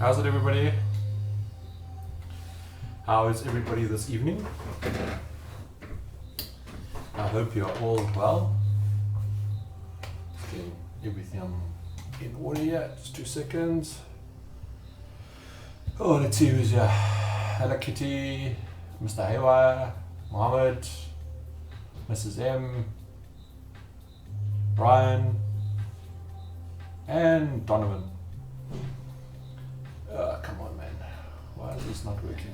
How's it, everybody? How is everybody this evening? I hope you're all well. Just getting everything in order here. Just 2 seconds. Oh, let's see who's here. Hello Kitty, Mr. Haywire, Mohammed, Mrs. M, Brian, and Donovan. Come on, man. Why is this not working?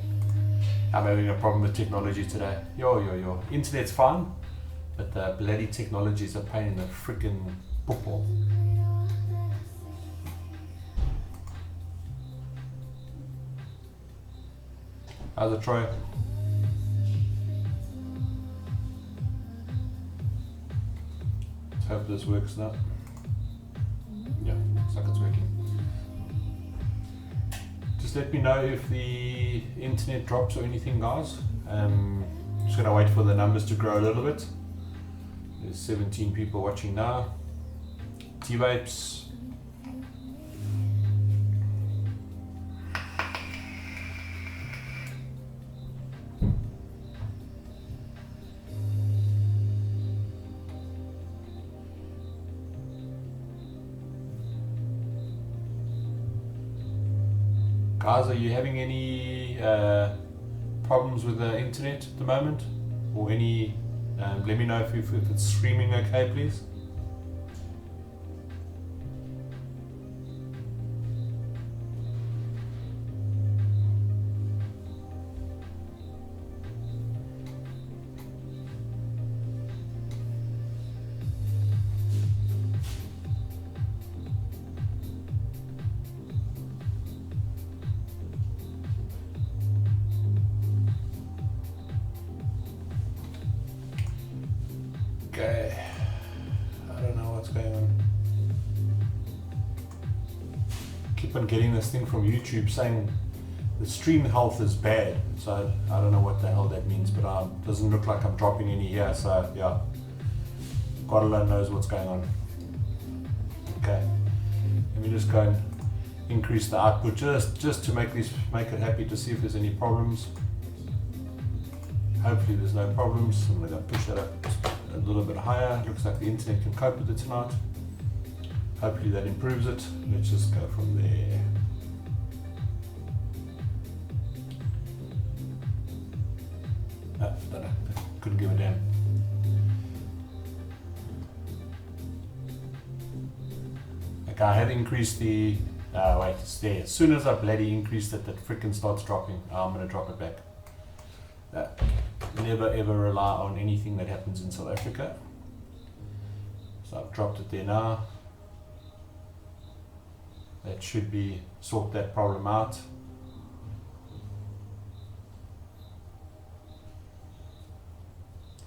I'm having a problem with technology today. Yo. Internet's fine, but the bloody technology is a pain in the freaking football. How's it, Troy? Let's hope this works now. Yeah, looks like it's working. Just let me know if the internet drops or anything, guys. Just gonna wait for the numbers to grow a little bit. There's 17 people watching now. T-Vapes. Guys, are you having any problems with the internet at the moment? Or any, let me know if it's streaming okay, please. Okay, I don't know what's going on. Keep on getting this thing from YouTube saying the stream health is bad, so I don't know what the hell that means, but it doesn't look like I'm dropping any here, so yeah, God alone knows what's going on. Okay, let me just go and increase the output just to make it happy, to see if there's any problems. Hopefully there's no problems. I'm going to push that up a little bit higher. Looks like the internet can cope with it tonight. Hopefully that improves it. Let's just go from there. Don't know. Couldn't give a damn. Okay, I have increased the wait, it's there. As soon as I bloody increased it, that freaking starts dropping. I'm going to drop it back. Never ever rely on anything that happens in South Africa. So I've dropped it there now. That should sort that problem out.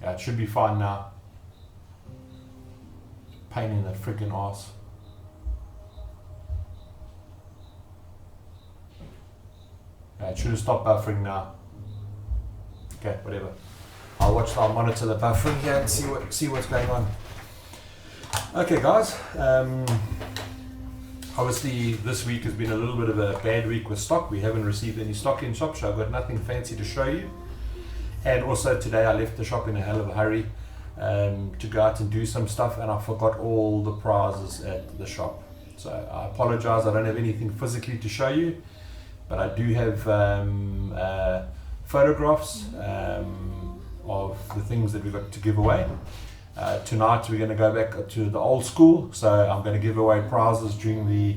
Yeah, it should be fine now. Pain in the freaking ass. Yeah, it should have stopped buffering now. Okay, whatever. I'll monitor the buffering here and see what's going on. Okay, guys. Obviously, this week has been a little bit of a bad week with stock. We haven't received any stock in shop, so I've got nothing fancy to show you. And also today, I left the shop in a hell of a hurry to go out and do some stuff, and I forgot all the prizes at the shop. So I apologize. I don't have anything physically to show you, but I do have photographs of the things that we've got to give away. Tonight we're going to go back to the old school, so I'm going to give away prizes during the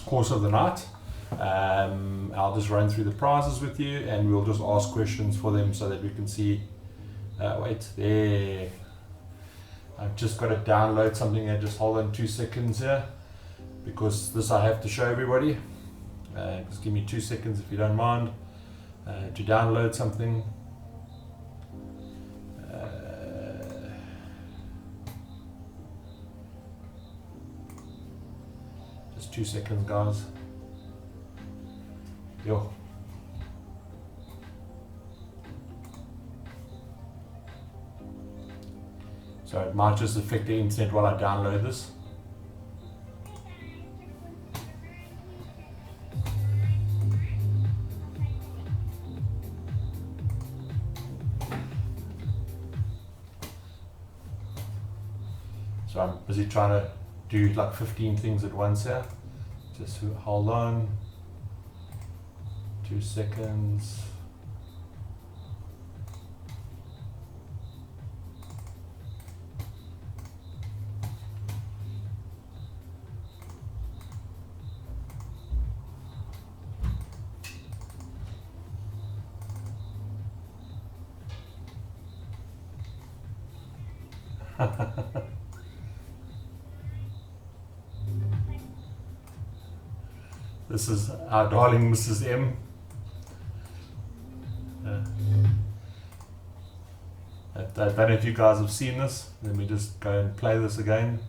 course of the night. I'll just run through the prizes with you, and we'll just ask questions for them so that we can see. Wait, there. I've just got to download something here. Just hold on 2 seconds here, because this I have to show everybody. Just give me 2 seconds if you don't mind to download something. Just 2 seconds, guys. Yo. So it might just affect the internet while I download this. So I'm busy trying to do like 15 things at once here. Just hold on. 2 seconds. This is our darling Mrs. M. I don't know if you guys have seen this. Let me just go and play this again.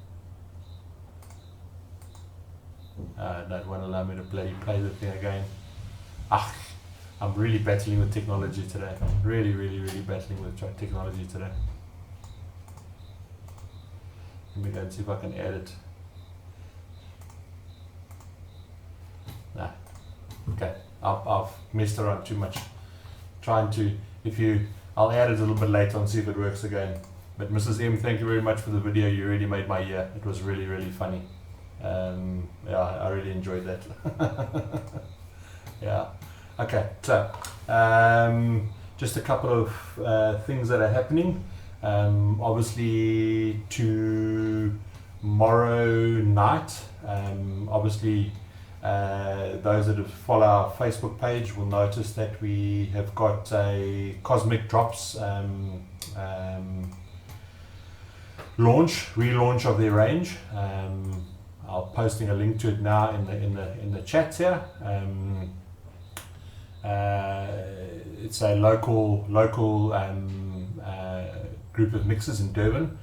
Don't want to allow me to play the thing again. I'm really battling with technology today. Really battling with technology today. Let me go and see if I can add it. Nah. Okay, I've messed around too much. I'll add it a little bit later and see if it works again. But Mrs. M, thank you very much for the video. You really made my year. It was really funny. Yeah, I really enjoyed that. Yeah. Okay, so just a couple of things that are happening. Obviously tomorrow night, obviously those that have followed our Facebook page will notice that we have got a Cosmic Drops relaunch of their range. I'll posting a link to it now in the chat here. It's a local group of mixers in Durban,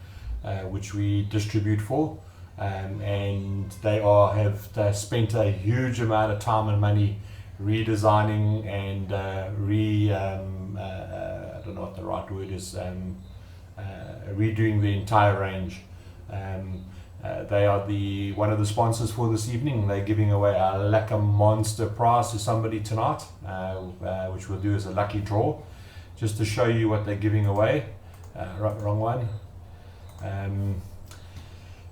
which we distribute for, and they have spent a huge amount of time and money redesigning and I don't know what the right word is, redoing the entire range. They are one of the sponsors for this evening. They're giving away a Lekker Monster prize to somebody tonight, which we'll do as a lucky draw, just to show you what they're giving away. Wrong one.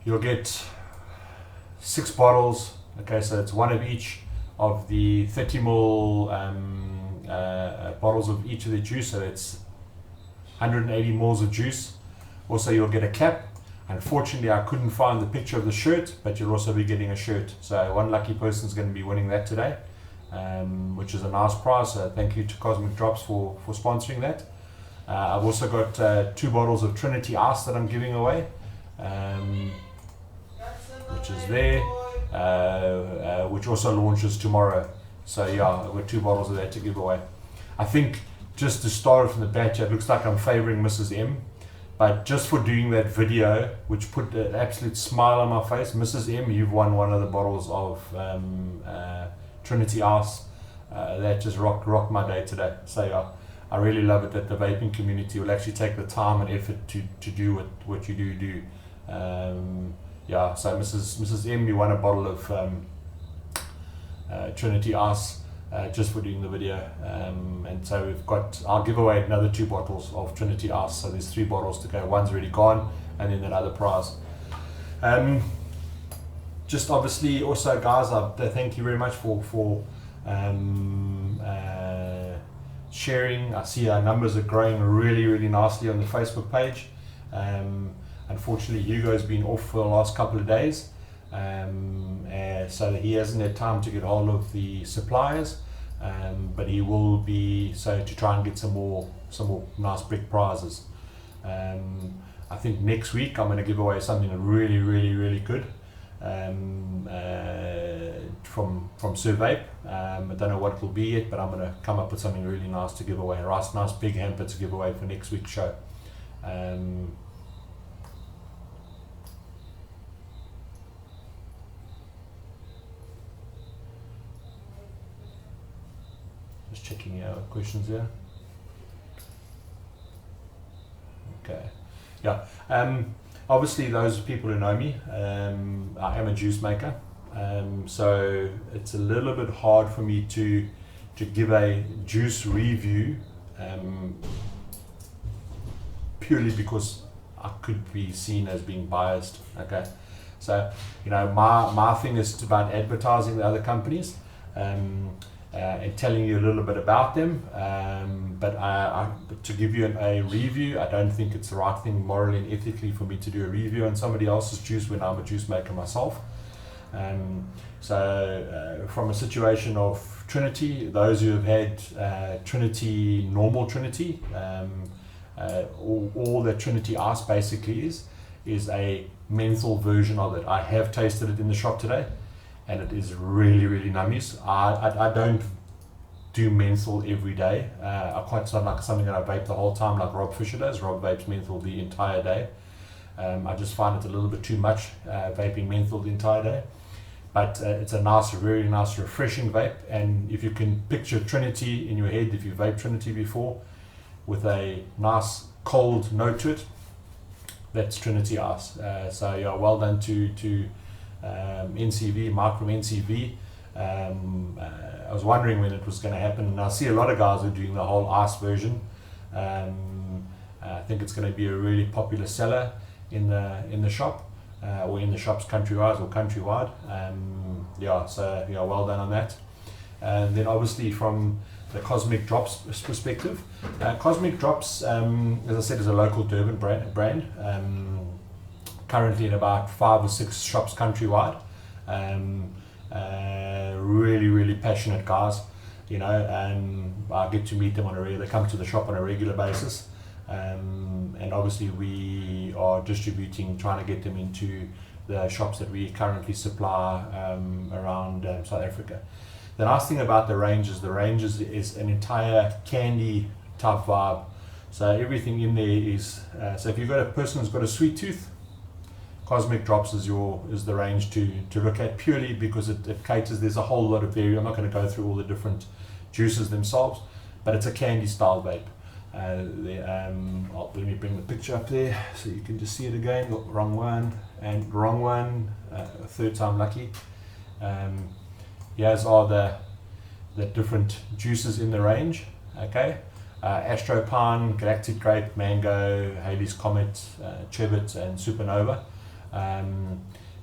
You'll get 6 bottles. Okay, so it's one of each of the 30ml bottles of each of the juice. So it's 180 ml of juice. Also, you'll get a cap. Unfortunately, I couldn't find the picture of the shirt, but you'll also be getting a shirt. So one lucky person is going to be winning that today, which is a nice prize. So thank you to Cosmic Drops for sponsoring that. I've also got 2 bottles of Trinity ICE that I'm giving away, which is there, which also launches tomorrow. So yeah, I've got 2 bottles of that to give away. I think just to start from the batch, it looks like I'm favoring Mrs. M. But just for doing that video, which put an absolute smile on my face, Mrs. M, you've won one of the bottles of Trinity ICE. That just rocked my day today. So yeah, I really love it that the vaping community will actually take the time and effort to do what you do. Yeah, so Mrs. M, you won a bottle of Trinity ICE. Just for doing the video, and so I'll give away another 2 bottles of Trinity ICE, so there's 3 bottles to go. One's already gone, and then that other prize. Just obviously also, guys, thank you very much for sharing. I see our numbers are growing really nicely on the Facebook page. Unfortunately, Hugo's been off for the last couple of days, so he hasn't had time to get hold of the suppliers, but he will be, so to try and get some more nice big prizes. I think next week I'm going to give away something really good from Sir Vape. I don't know what it will be yet, but I'm going to come up with something really nice to give away, a nice big hamper to give away for next week's show. Just checking out questions there. Okay, yeah. Obviously, those people who know me, I am a juice maker, so it's a little bit hard for me to give a juice review, purely because I could be seen as being biased. Okay, so my thing is about advertising the other companies. And telling you a little bit about them, but to give you a review, I don't think it's the right thing morally and ethically for me to do a review on somebody else's juice when I'm a juice maker myself. So from a situation of Trinity, those who have had Trinity, normal Trinity, all that Trinity ICE basically is a menthol version of it. I have tasted it in the shop today, and it is really, really nummies. I don't do menthol every day. I quite sound like something that I vape the whole time, like Rob Fisher does. Rob vapes menthol the entire day. I just find it a little bit too much, vaping menthol the entire day. But it's a nice, very nice, refreshing vape. And if you can picture Trinity in your head, if you vaped Trinity before, with a nice cold note to it, that's Trinity ICE. So yeah, well done to NCV, Mark from NCV. I was wondering when it was going to happen, and I see a lot of guys who are doing the whole ICE version. I think it's going to be a really popular seller in the shop, or in the shops countrywide or countrywide. So well done on that. And then obviously from the Cosmic Drops perspective, Cosmic Drops, as I said, is a local Durban brand. Currently in about 5 or 6 shops countrywide. Really, really passionate guys, I get to meet them they come to the shop on a regular basis, and obviously we are distributing, trying to get them into the shops that we currently supply around South Africa. The nice thing about the range is an entire candy type vibe, so everything in there is, so if you've got a person who's got a sweet tooth, Cosmic Drops is the range to look at, purely because it caters. There's a whole lot of variety. I'm not going to go through all the different juices themselves, but it's a candy style vape. Let me bring the picture up there so you can just see it again. Oh, wrong one, third time lucky. Here's are the different juices in the range. Okay, Astro Pine, Galactic Grape, Mango, Halley's Comet, Chevette, and Supernova.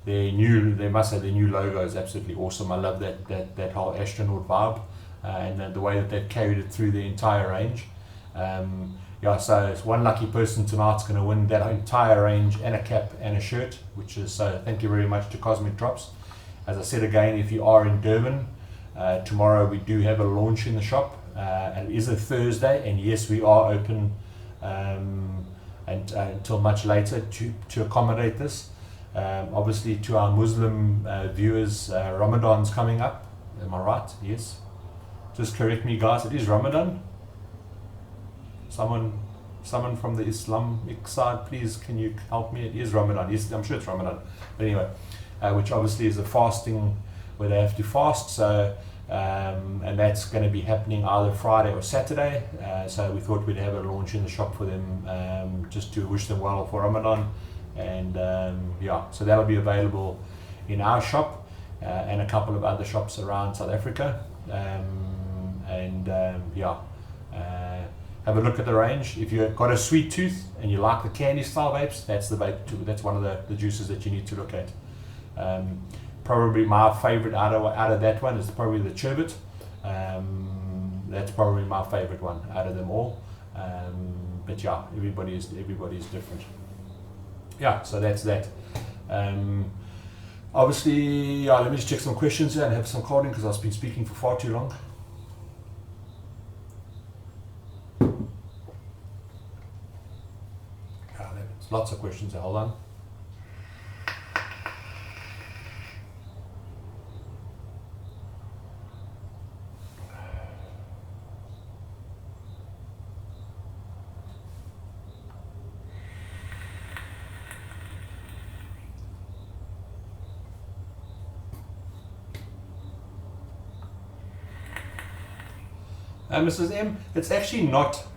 Their new logo is absolutely awesome. I love that whole astronaut vibe, and then the way that they've carried it through the entire range. So it's one lucky person tonight's going to win that entire range and a cap and a shirt, which is, so thank you very much to Cosmic Drops. As I said again, if you are in Durban, tomorrow we do have a launch in the shop, and it is a Thursday, and yes, we are open until much later to accommodate this. Obviously, to our Muslim viewers, Ramadan's coming up. Am I right? Yes. Just correct me, guys. It is Ramadan. Someone from the Islamic side, please, can you help me? It is Ramadan. Yes, I'm sure it's Ramadan. But anyway, which obviously is a fasting where they have to fast. So, and that's going to be happening either Friday or Saturday. So we thought we'd have a launch in the shop for them, just to wish them well for Ramadan. And so that'll be available in our shop and a couple of other shops around South Africa. Have a look at the range. If you've got a sweet tooth and you like the candy style vapes, that's the vape too. That's one of the juices that you need to look at. Probably my favorite out of that one is probably the Chevette. That's probably my favorite one out of them all. But yeah, everybody is different. Yeah, so that's that. Obviously, let me just check some questions here and have some coding because I've been speaking for far too long. There's lots of questions here. Hold on. Mrs. M, it's actually not.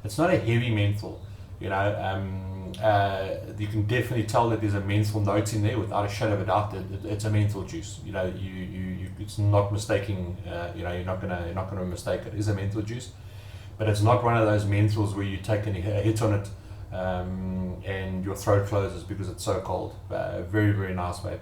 It's not a heavy menthol. You can definitely tell that there's a menthol note in there without a shadow of a doubt. It's a menthol juice. It's not mistaking. You're not gonna mistake it. It is a menthol juice, but it's not one of those menthols where you take a hit on it and your throat closes because it's so cold. Very, very nice vape.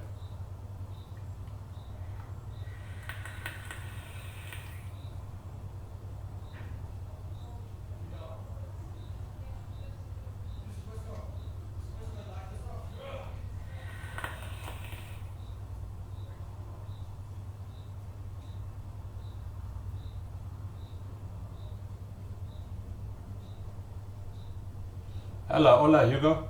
Hola, hola, Hugo.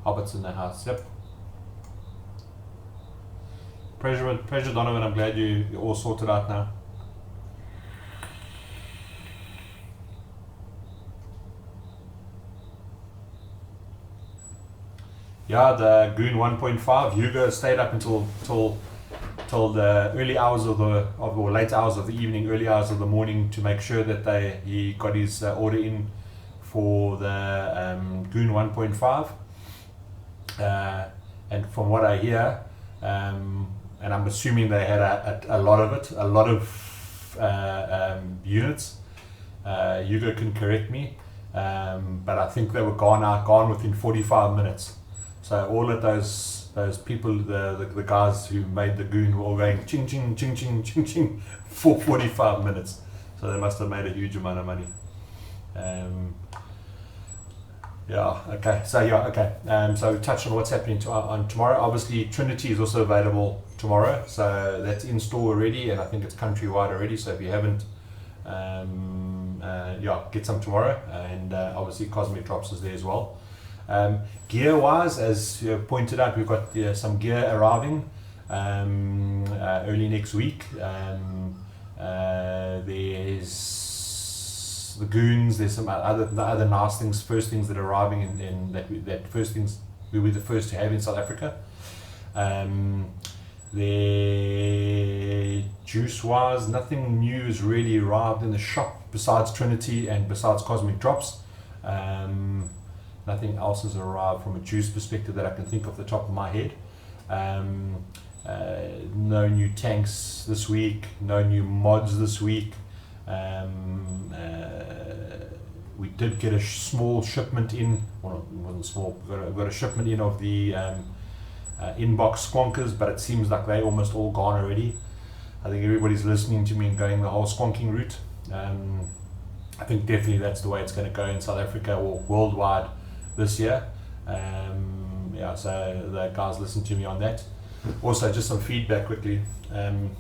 Hobbits in the house, yep. Pleasure, Donovan. I'm glad you're all sorted out now. Yeah, the Goon 1.5. Hugo stayed up until the early hours or late hours of the evening, early hours of the morning to make sure that he got his order in for the Goon 1.5. And from what I hear, and I'm assuming they had a lot of it, a lot of units. Hugo can correct me, but I think they were gone within 45 minutes. So all of those people, the guys who made the Goon were all going ching ching ching ching ching ching for 45 minutes. So they must have made a huge amount of money. So touch on what's happening on tomorrow. Obviously, Trinity is also available tomorrow, so that's in store already, and I think it's countrywide already. So if you haven't, get some tomorrow, and obviously Cosmic Drops is there as well. Gear wise, as you pointed out, we've got some gear arriving early next week. There's the Goons, there's some other nice things, first things that are arriving in that first things we'll be the first to have in South Africa. The juice wise, nothing new has really arrived in the shop besides Trinity and besides Cosmic Drops. Nothing else has arrived from a juice perspective that I can think off the top of my head. No new tanks this week, no new mods this week. We did get a small shipment in, well, it wasn't small, we got a shipment in of the inbox squonkers, but it seems like they're almost all gone already. I think everybody's listening to me and going the whole squonking route. I think definitely that's the way it's going to go in South Africa or worldwide this year. So the guys listen to me on that. Also, just some feedback quickly. And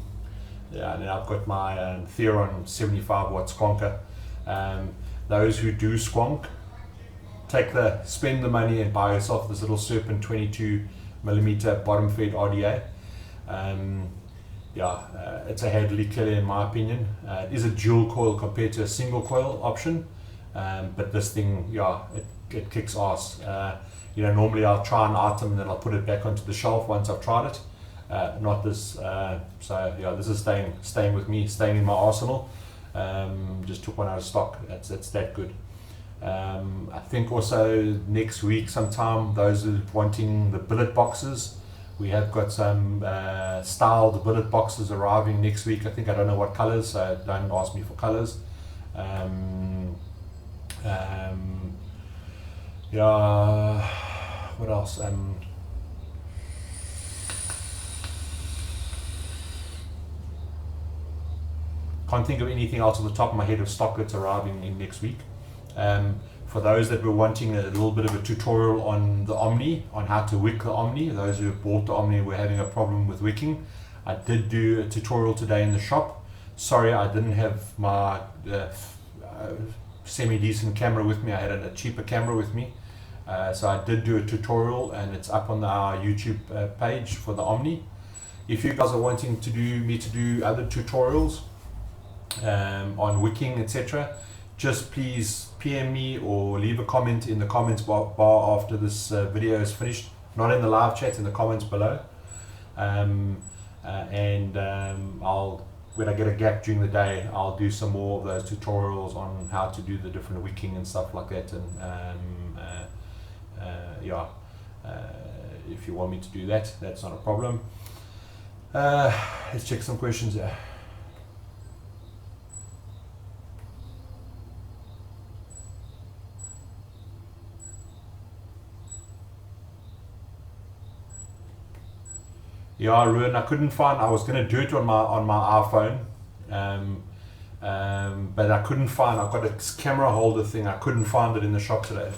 then I've got my Theron 75 watt squonker. Those who do squonk, spend the money and buy yourself this little Serpent 22mm bottom fed RDA. It's a handily killer in my opinion. It is a dual coil compared to a single coil option, but this thing, it kicks ass. Normally I'll try an item and then I'll put it back onto the shelf once I've tried it. Not this. This is staying with me, staying in my arsenal. Just took one out of stock. That's that good. I think also next week sometime, those who are wanting the billet boxes, we have got some styled billet boxes arriving next week. I don't know what colors, so don't ask me for colors. What else? Can't think of anything else on the top of my head of stock that's arriving in next week. For those that were wanting a little bit of a tutorial on the Omni, on how to wick the Omni, those who have bought the Omni were having a problem with wicking. I did do a tutorial today in the shop. Sorry, I didn't have my semi-decent camera with me. I had a cheaper camera with me. So I did do a tutorial and it's up on our YouTube page for the Omni. If you guys are wanting me to do other tutorials on wicking, etc., just please PM me or leave a comment in the comments bar after this video is finished. Not in the live chat, in the comments below. When I get a gap during the day, I'll do some more of those tutorials on how to do the different wicking and stuff like that. If you want me to do that, that's not a problem. Let's check some questions here. Yeah, Ruin, I couldn't find. I was gonna do it on my iPhone, but I couldn't find. I've got a camera holder thing. I couldn't find it in the shop today.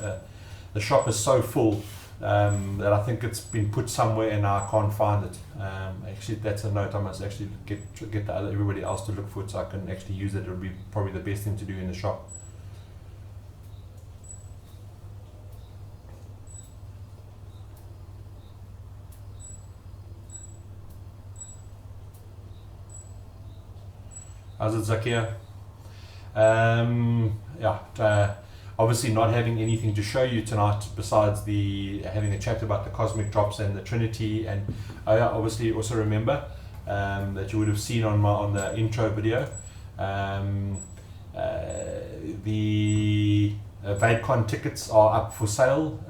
The shop is so full that I think it's been put somewhere and I can't find it. Actually, that's a note. I must actually get everybody else to look for it so I can actually use it. It would be probably the best thing to do in the shop. How's it, Zakia? Obviously not having anything to show you tonight besides having a chat about the cosmic drops and the Trinity, and obviously also remember that you would have seen on the intro video the VapeCon tickets are up for sale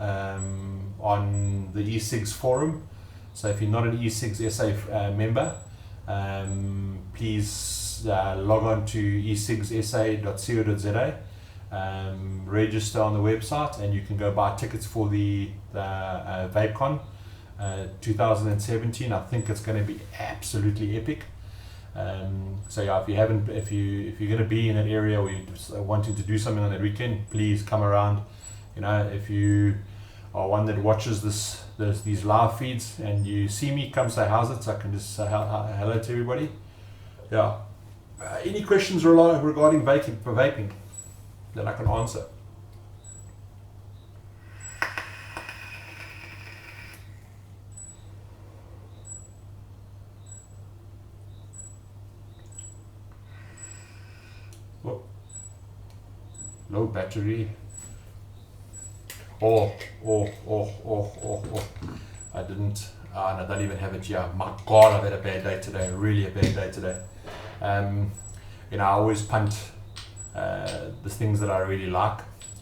on the eSigs forum. So if you're not an eSigs SA member, please log on to esigsa.co.za, register on the website, and you can go buy tickets for the VapeCon 2017. I think it's going to be absolutely epic. So yeah, if you're going to be in that area or you're wanting to do something on that weekend, please come around. You know, if you are one that watches these live feeds and you see me, come say how's it, so I can just say hello to everybody. Yeah. Any questions regarding vaping that I can answer? Oh, low battery. Oh. I didn't. No, I don't even have it here. My God, I've had a bad day today. Really a bad day today. I always punt the things that I really like,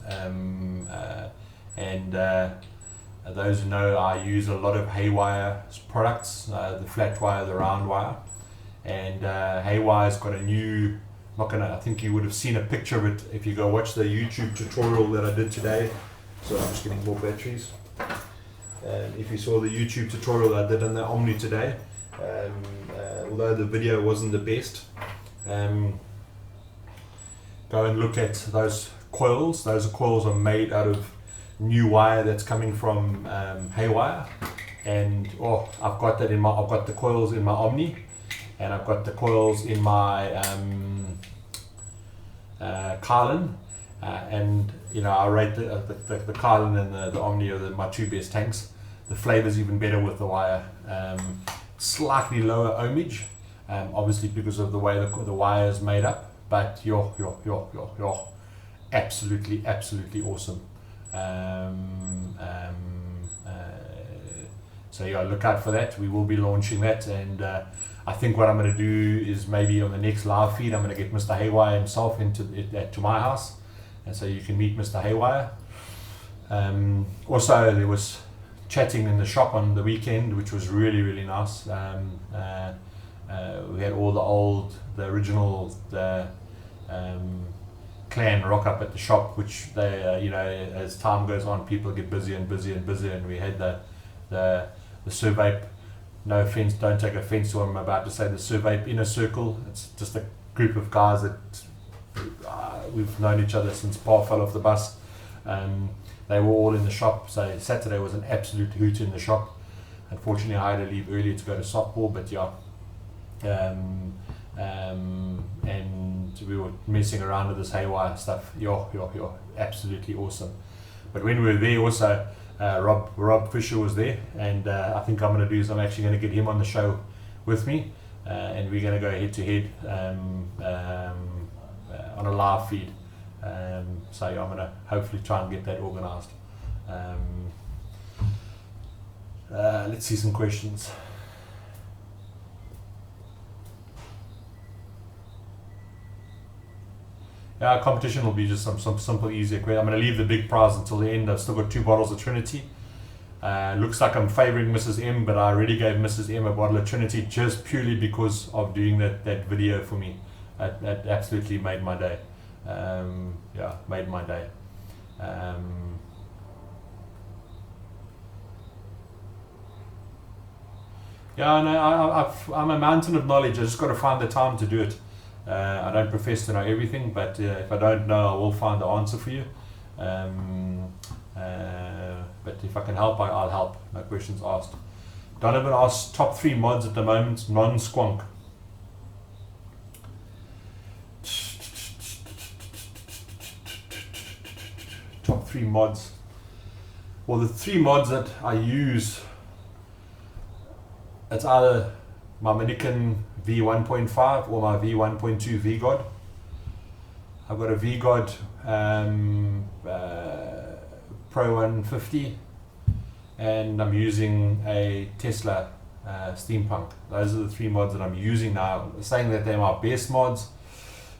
and those who know, I use a lot of Haywire products, the flat wire, the round wire, and Haywire's got a new. I think you would have seen a picture of it if you go watch the YouTube tutorial that I did today. So I'm just getting more batteries. If you saw the YouTube tutorial I did on the Omni today, although the video wasn't the best, go and look at those coils. Those coils are made out of new wire that's coming from Haywire, and I've got the coils in my Omni, and I've got the coils in my Carlin, and I rate the Carlin and the Omni are my two best tanks. The flavor's even better with the wire. Slightly lower ohmage, obviously because of the way the wire is made up, but absolutely awesome. So yeah, look out for that. We will be launching that, and I think what I'm going to do is maybe on the next live feed I'm going to get Mr. Haywire himself to my house, and so you can meet Mr. Haywire. Also, there was chatting in the shop on the weekend, which was really nice. We had all the original clan rock up at the shop, which they as time goes on, people get busier and busier, and we had the Survape. No offense, don't take offense to what I'm about to say. The Survape Inner Circle. It's just a group of guys that we've known each other since Pa fell off the bus. They were all in the shop, so Saturday was an absolute hoot in the shop. Unfortunately, I had to leave early to go to softball, but yeah. And we were messing around with this Haywire stuff. Absolutely awesome. But when we were there also, Rob Fisher was there, and I think I'm actually going to get him on the show with me, and we're going to go head to head on a live feed. So yeah, I'm going to hopefully try and get that organized. Let's see some questions. Our competition will be just some simple, easier question. I'm going to leave the big prize until the end. I've still got 2 bottles of Trinity. Looks like I'm favoring Mrs. M, but I already gave Mrs. M a bottle of Trinity just purely because of doing that video for me. That absolutely made my day. Yeah, made my day. Yeah, no, I'm a mountain of knowledge. I just got to find the time to do it. I don't profess to know everything, but if I don't know, I will find the answer for you. But if I can help, I'll help. No questions asked. Donovan asks, top 3 mods at the moment, non-squonk. Top 3 mods. Well, the 3 mods that I use, it's either my Minikin V1.5 or my V1.2 VGod. I've got a VGod Pro 150, and I'm using a Tesla Steampunk. Those are the 3 mods that I'm using now. Saying that they're my best mods.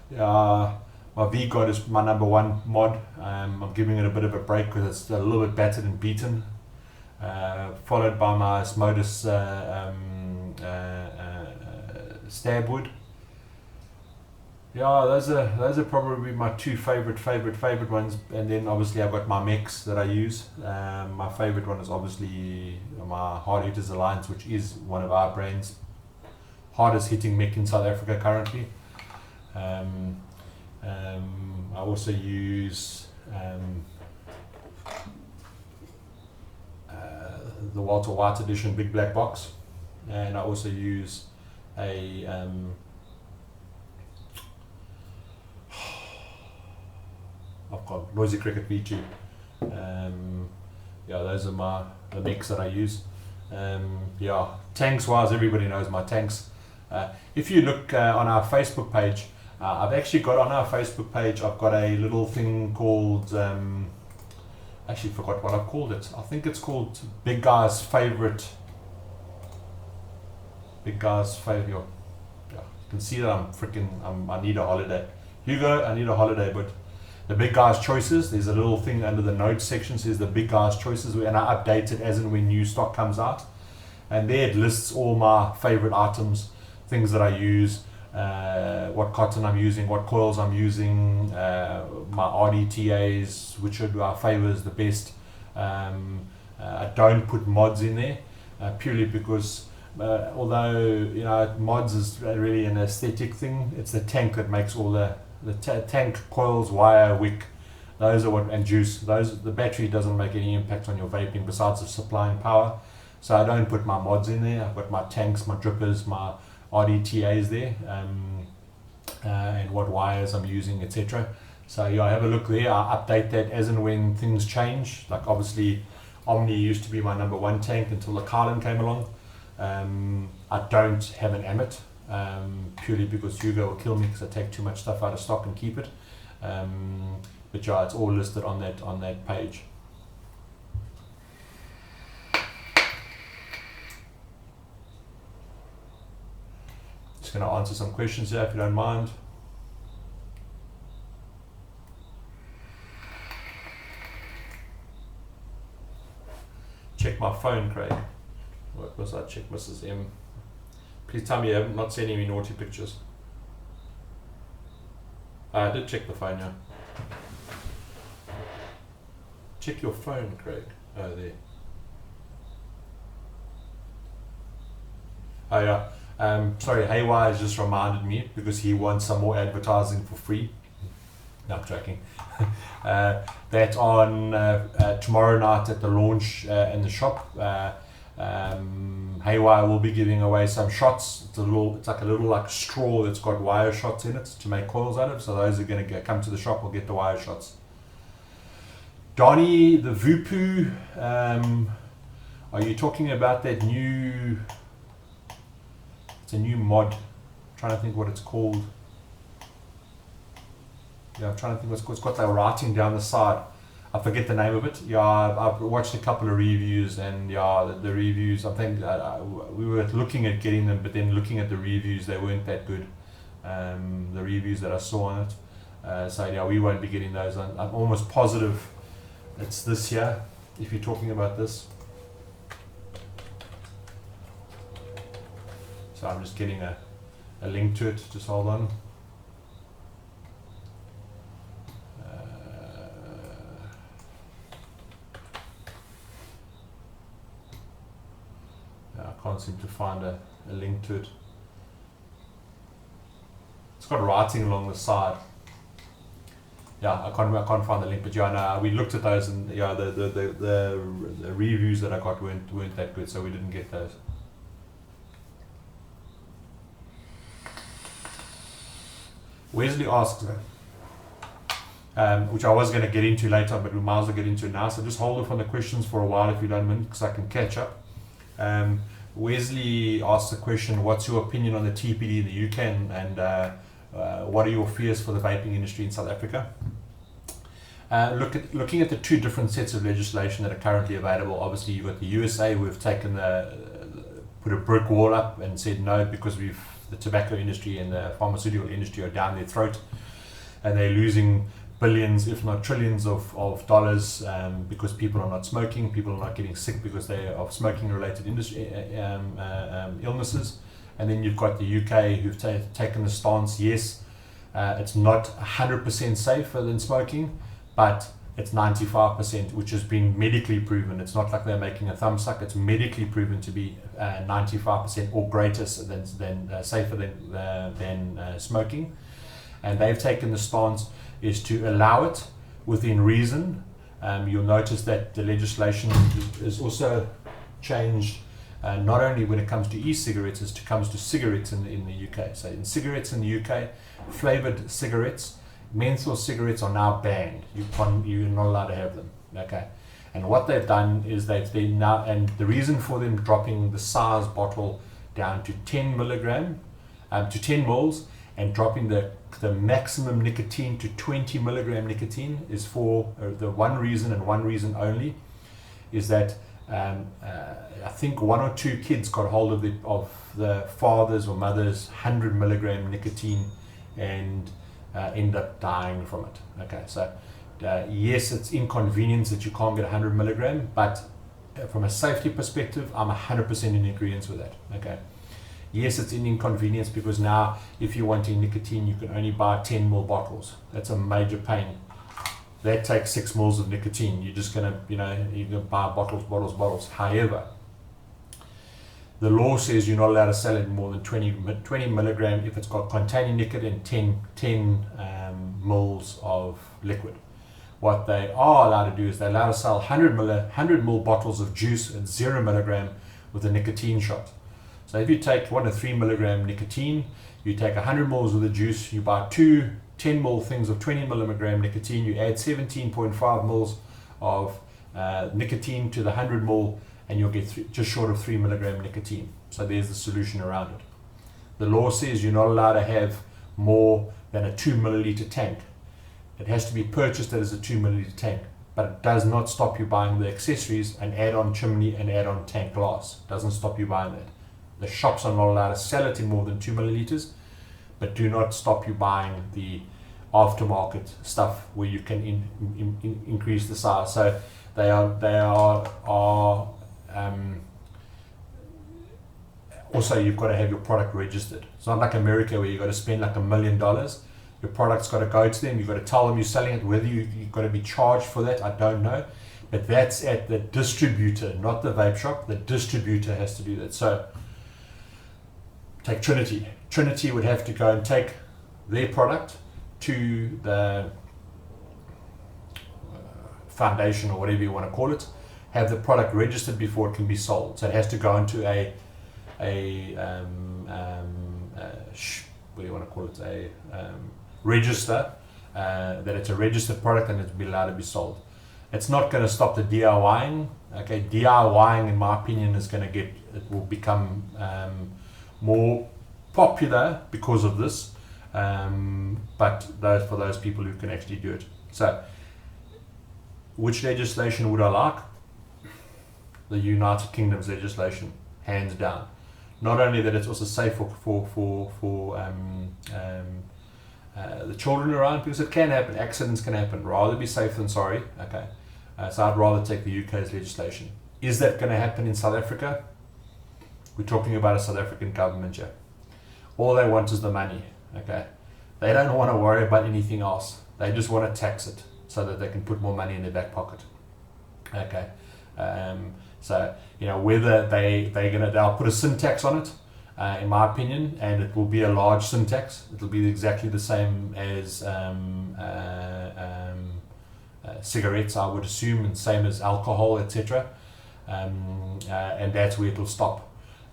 My VGod is my number 1 mod. I'm giving it a bit of a break because it's a little bit battered and beaten. Followed by my Modus Stabwood. Yeah, those are probably my 2 favorite ones, and then obviously I've got my mechs that I use. My favorite one is obviously my Hard Hitters Alliance, which is one of our brands, hardest hitting mech in South Africa currently. I also use the Walter White edition big black box, and I also use a I've got Noisy Cricket V2. Yeah, those are the mechs that I use. Yeah, tanks wise, everybody knows my tanks. If you look on our Facebook page, I've actually got on our Facebook page, I've got a little thing called, actually forgot what I've called it. I think it's called Big Guy's Favorite. Big Guy's Favorite. Yeah, you can see that I need a holiday. Hugo, I need a holiday, but the Big Guy's Choices, there's a little thing under the notes section, says the Big Guy's Choices, and I update it as and when new stock comes out. And there it lists all my favorite items, things that I use, what cotton I'm using, what coils I'm using, my RDTAs, which are our favors the best. I don't put mods in there purely because although mods is really an aesthetic thing, it's the tank that makes all the tank, coils, wire, wick, those are what, and juice. The battery doesn't make any impact on your vaping besides the supplying power. So I don't put my mods in there. I've got my tanks, my drippers, my RDTAs there, and what wires I'm using, etc. So yeah, have a look there. I update that as and when things change. Like obviously Omni used to be my number 1 tank until the Carlin came along. I don't have an Amit, purely because Hugo will kill me because I take too much stuff out of stock and keep it. But yeah, it's all listed on that page. Just going to answer some questions here if you don't mind. Check my phone, Craig. What was I? Check Mrs. M. Please tell me you have not sending me naughty pictures. I did check the phone, yeah. Check your phone, Craig. Oh, there. Oh, yeah. Sorry, Haywire has just reminded me because he wants some more advertising for free. No, I'm joking. That on tomorrow night at the launch in the shop, Haywire will be giving away some shots. It's like a little straw that's got wire shots in it to make coils out of. So those are going to come to the shop will get the wire shots. Donnie, the Vupu, are you talking about that new? It's a new mod. I'm trying to think what it's called. Yeah, I'm trying to think what's called. It's got that writing down the side. I forget the name of it. Yeah, I've watched a couple of reviews, and yeah, the reviews, I think we were looking at getting them, but then looking at the reviews, they weren't that good. The reviews that I saw on it. So yeah, we won't be getting those. I'm almost positive it's this year, if you're talking about this. So I'm just getting a link to it. Just hold on. I can't seem to find a link to it. It's got writing along the side. Yeah, I can't find the link, but yeah, no, we looked at those, and yeah, the reviews that I got weren't that good, so we didn't get those. Wesley asks, which I was going to get into later, but we might as well get into it now. So just hold off on the questions for a while if you don't mind, because I can catch up. Wesley asked the question, what's your opinion on the TPD in the UK, and what are your fears for the vaping industry in South Africa? Looking at the two different sets of legislation that are currently available, obviously you've got the USA who have taken put a brick wall up and said no, because the tobacco industry and the pharmaceutical industry are down their throat, and they're losing billions, if not trillions of dollars, because people are not smoking, people are not getting sick because they are smoking related industry illnesses. And then you've got the UK who've taken the stance, yes, it's not 100% safer than smoking, but it's 95%, which has been medically proven. It's not like they're making a thumb suck. It's medically proven to be 95% or greater than safer than smoking. And they've taken the stance is to allow it within reason. You'll notice that the legislation is also changed, not only when it comes to e-cigarettes, as it comes to cigarettes in the UK. So in cigarettes in the UK, flavored cigarettes, menthol cigarettes are now banned. You're not allowed to have them. Okay. And what they've done is they now, and the reason for them dropping the size bottle down to 10 milligram, to 10 mils, and dropping the maximum nicotine to 20 milligram nicotine is for the one reason and one reason only, is that I think one or two kids got hold of the father's or mother's 100 milligram nicotine and end up dying from it. Okay, so yes, it's inconvenience that you can't get 100 milligram, but from a safety perspective, I'm 100% in agreement with that. Okay. Yes, it's an inconvenience because now if you're wanting nicotine, you can only buy 10 ml bottles. That's a major pain. That takes 6 mils of nicotine. You're just going to, you're going to buy bottles. However, the law says you're not allowed to sell it more than 20 milligram if it's got containing nicotine and 10 mils of liquid. What they are allowed to do is they're allowed to sell 100 ml bottles of juice at 0 milligram with a nicotine shot. So if you take 1 to 3 milligram nicotine, you take 100 mils of the juice, you buy 2 10 ml things of 20 milligram nicotine, you add 17.5 mils of nicotine to the 100 ml, and you'll get just short of 3 milligram nicotine. So there's the solution around it. The law says you're not allowed to have more than a 2 milliliter tank. It has to be purchased as a 2 milliliter tank, but it does not stop you buying the accessories and add on chimney and add on tank glass. It doesn't stop you buying that. The shops are not allowed to sell it in more than 2 milliliters, but do not stop you buying the aftermarket stuff where you can increase the size. So they are also, you've got to have your product registered. It's not like America where you've got to spend like $1 million. Your product's got to go to them. You've got to tell them you're selling it. Whether you've got to be charged for that, I don't know. But that's at the distributor, not the vape shop. The distributor has to do that. So take Trinity. Trinity would have to go and take their product to the foundation or whatever you want to call it, have the product registered before it can be sold. So it has to go into what do you want to call it, a register, that it's a registered product and it's be allowed to be sold. It's not going to stop the DIYing. Okay, DIYing, in my opinion, will become more popular because of this, but for those people who can actually do it. So which legislation would I like? The United Kingdom's legislation, hands down. Not only that, it's also safe for the children around, because it can happen, accidents can happen. Rather be safe than sorry. Okay, so I'd rather take the UK's legislation. Is that going to happen in South Africa? we're talking about a South African government here. All they want is the money, okay? They don't want to worry about anything else. They just want to tax it so that they can put more money in their back pocket, okay? So, whether they'll put a sin tax on it, in my opinion, and it will be a large sin tax. It'll be exactly the same as cigarettes, I would assume, and same as alcohol, etc. And that's where it'll stop.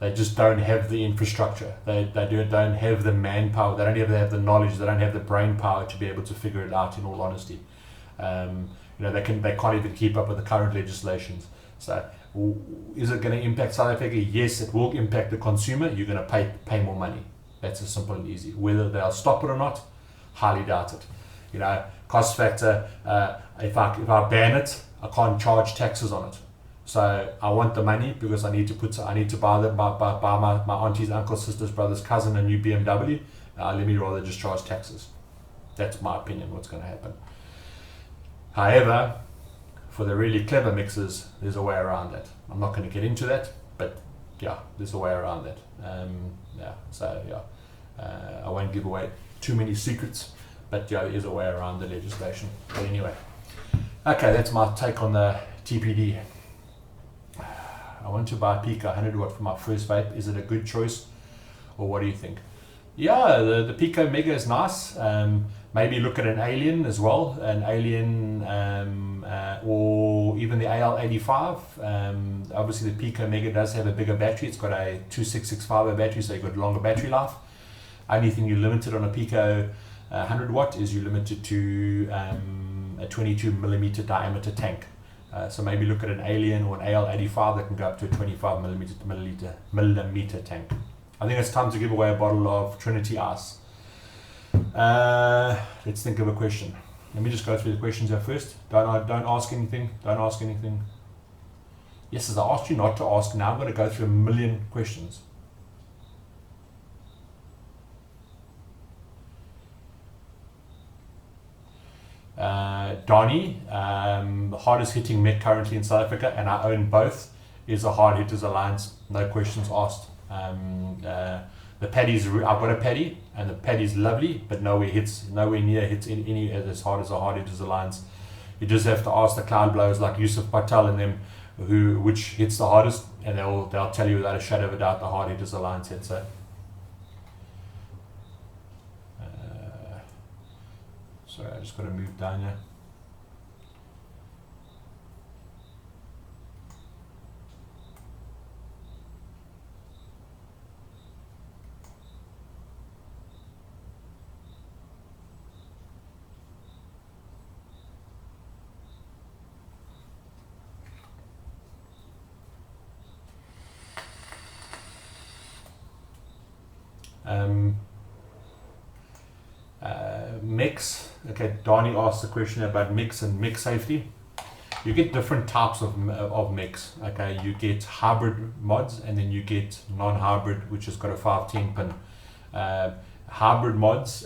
They just don't have the infrastructure. They don't have the manpower. They don't even have the knowledge. They don't have the brain power to be able to figure it out. In all honesty, they can't even keep up with the current legislations. So, is it going to impact South Africa? Yes, it will impact the consumer. You're going to pay more money. That's as simple and easy. Whether they'll stop it or not, highly doubt it. Cost factor. If I ban it, I can't charge taxes on it. So I want the money because I need to buy my aunties, uncles, sisters, brothers, cousin a new BMW. Let me rather just charge taxes. That's my opinion. What's going to happen. However, for the really clever mixers, there's a way around that. I'm not going to get into that, but yeah, there's a way around that. I won't give away too many secrets, but yeah, there is a way around the legislation. But anyway, okay, that's my take on the TPD. I want to buy a Pico 100 watt for my first vape. Is it a good choice, or what do you think? Yeah, the Pico Mega is nice. Maybe look at an Alien as well, or even the AL85. Obviously, the Pico Mega does have a bigger battery. It's got a 2665 battery, so you've got longer battery life. Only thing you're limited on a Pico 100 watt is you're limited to a 22 millimeter diameter tank. So maybe look at an Alien or an AL85 that can go up to a 25 millimeter tank. I think it's time to give away a bottle of Trinity ICE. Let's think of a question. Let me just go through the questions here first. Don't ask anything. Don't ask anything. Yes, as I asked you not to ask, now I'm going to go through a million questions. Donnie, the hardest hitting mech currently in South Africa, and I own both, is a Hard Hitters Alliance. No questions asked. The paddy's, I've got a paddy, and the paddy's lovely, but nowhere near hits any as hard as a Hard Hitters Alliance. You just have to ask the cloud blowers like Yusuf Patel and them, which hits the hardest, and they'll tell you without a shadow of a doubt the Hard Hitters Alliance hits it. Sorry, I just got to move down here. Mix. Okay, Donnie asked the question about mix and mix safety. You get different types of mix. Okay, you get hybrid mods, and then you get non-hybrid, which has got a 510 pin. Hybrid mods,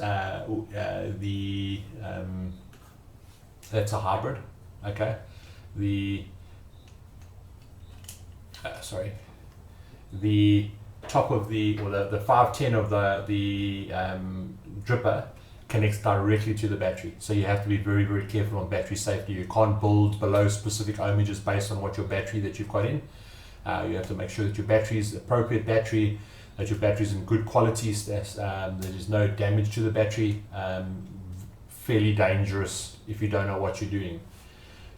that's a hybrid. Okay, the top of the 510 of the dripper connects directly to the battery, so you have to be very, very careful on battery safety. You can't build below specific ohmages based on what your battery that you've got in. You have to make sure that your battery is the appropriate battery, that your battery is in good quality, there is no damage to the battery. Fairly dangerous if you don't know what you're doing.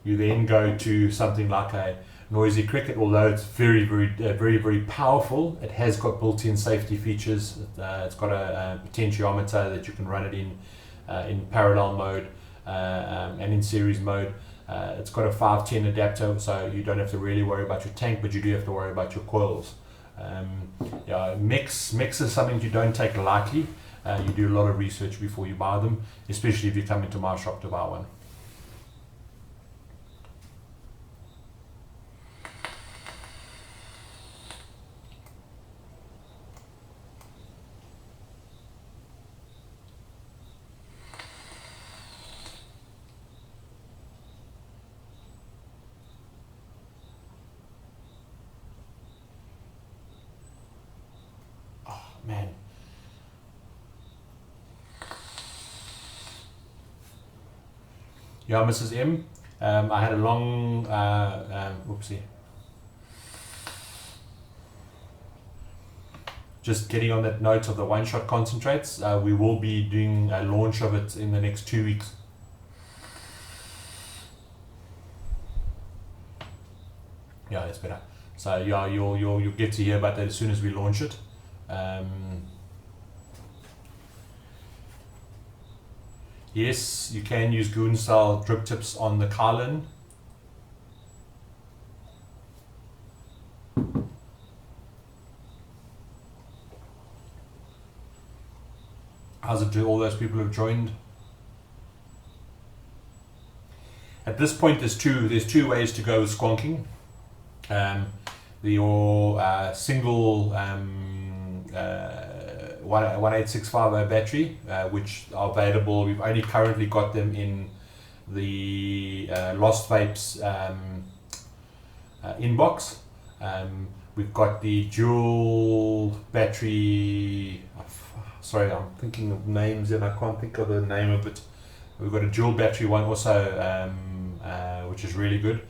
You then go to something like a Noisy Cricket. Although it's very, very powerful, it has got built-in safety features. It's got a potentiometer that you can run it in parallel mode and in series mode. It's got a 510 adapter, so you don't have to really worry about your tank, but you do have to worry about your coils. Mix is something you don't take lightly. You do a lot of research before you buy them, especially if you come into my shop to buy one. Yeah, Mrs. M. I had a long, whoopsie. Just getting on that note of the one shot concentrates, we will be doing a launch of it in the next 2 weeks. Yeah, it's better. So yeah, you'll get to hear about that as soon as we launch it. Yes, you can use goon style drip tips on the Carlin. How's it to all those people who've joined? At this point, there's two ways to go with squonking. Your single 18650 battery, which are available. We've only currently got them in the Lost Vapes inbox. We've got the dual battery. Sorry, I'm thinking of names and I can't think of the name of it. We've got a dual battery one also, which is really good.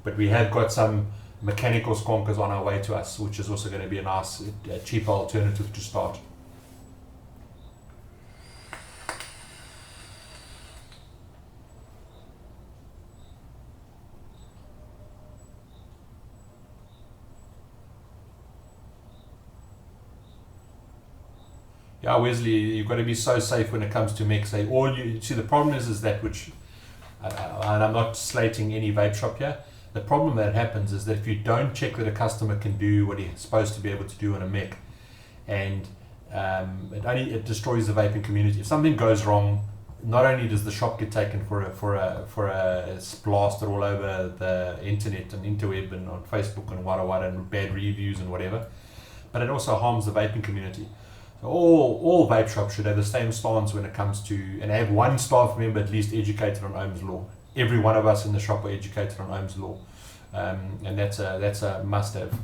But we have got some mechanical skonkers on our way to us, which is also going to be a nice, cheaper alternative to start. Yeah, Wesley, you've got to be so safe when it comes to mix. All you see, the problem is that, which, and I'm not slating any vape shop here. The problem that happens is that if you don't check that a customer can do what he's supposed to be able to do on a mech, and it destroys the vaping community. If something goes wrong, not only does the shop get taken for a blaster all over the internet and interweb and on Facebook and wada and bad reviews and whatever, but it also harms the vaping community. So all vape shops should have the same stance when it comes to, and have one staff member at least educated on Ohm's law. Every one of us in the shop are educated on Ohm's law, and that's a must-have.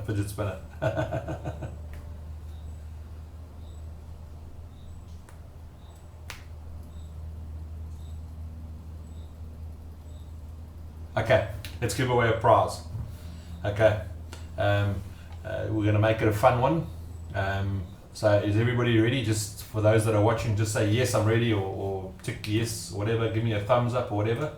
Fidget spinner. Okay, let's give away a prize. Okay, we're going to make it a fun one. So is everybody ready? Just for those that are watching, just say yes, I'm ready, or tick yes, or whatever. Give me a thumbs up or whatever.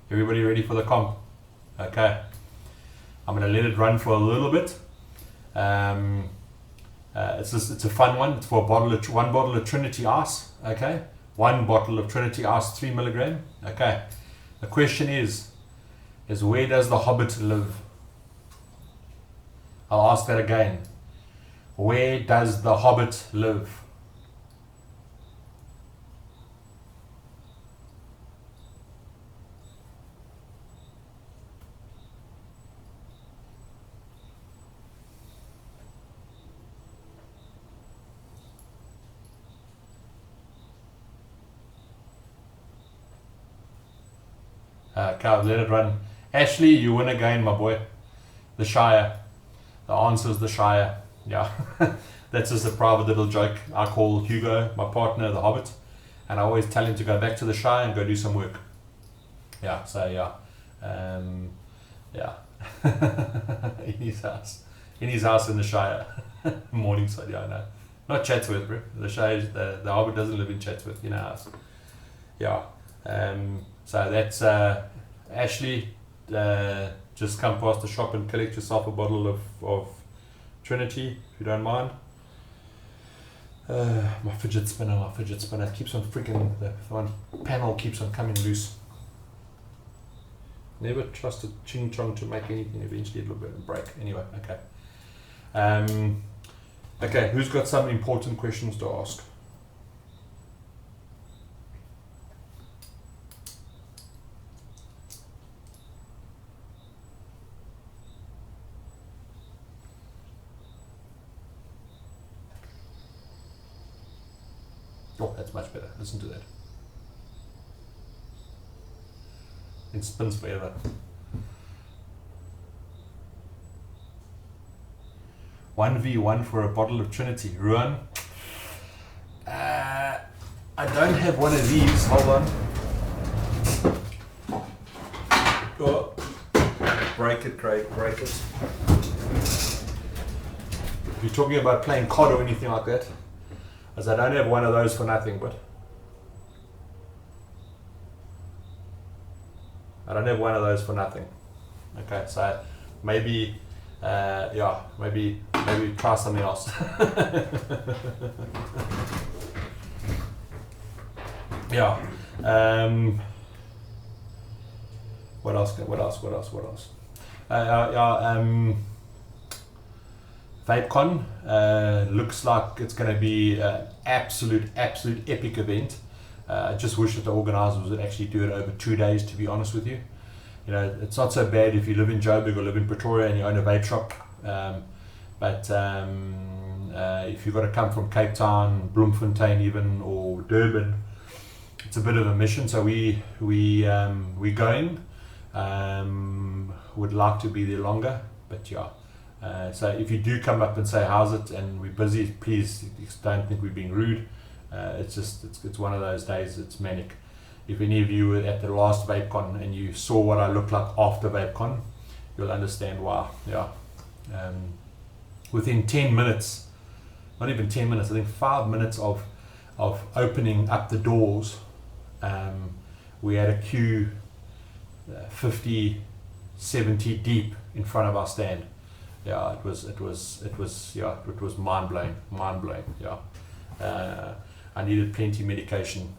Everybody ready for the comp? Okay, I'm going to let it run for a little bit. It's a fun one. It's for one bottle of Trinity ICE. Okay, one bottle of Trinity ICE, 3 milligram. Okay, the question is where does the Hobbit live? I'll ask that again. Where does the Hobbit live? Let it run. Ashley, you win again, my boy. The Shire. The answer is the Shire. Yeah. That's just a private little joke. I call Hugo, my partner, the Hobbit, and I always tell him to go back to the Shire and go do some work. Yeah, so yeah. Yeah. In his house. In his house in the Shire. Morningside, yeah, I know. Not Chatsworth, bro. The Shire, the Hobbit doesn't live in Chatsworth, in our house. Yeah. So that's Ashley. Just come past the shop and collect yourself a bottle of Trinity, if you don't mind. My fidget spinner keeps on freaking, the one panel keeps on coming loose. Never trusted Ching Chong to make anything. Eventually it'll break. Anyway, okay. Okay, who's got some important questions to ask? Oh, that's much better. Listen to that. It spins forever. One v1 for a bottle of Trinity. Ruan. I don't have one of these. Hold on. Oh. Break it, Craig. Break it. If you're talking about playing COD or anything like that, as I don't have one of those for nothing, but I don't have one of those for nothing. Okay, so maybe, maybe try something else. Yeah. What else? VapeCon looks like it's going to be an absolute epic event. I just wish that the organisers would actually do it over 2 days, to be honest with you. You know, it's not so bad if you live in Joburg or live in Pretoria and you own a vape shop. But if you've got to come from Cape Town, Bloemfontein even, or Durban, it's a bit of a mission. So we're going. Would like to be there longer, but yeah. So if you do come up and say how's it and we're busy, please don't think we're being rude. It's one of those days. It's manic. If any of you were at the last VapeCon and you saw what I looked like after VapeCon, you'll understand why. Yeah. Within 10 minutes, not even 10 minutes, I think 5 minutes of opening up the doors, we had a queue 50, 70 deep in front of our stand. Yeah, it was mind blowing. Yeah. I needed plenty of medication.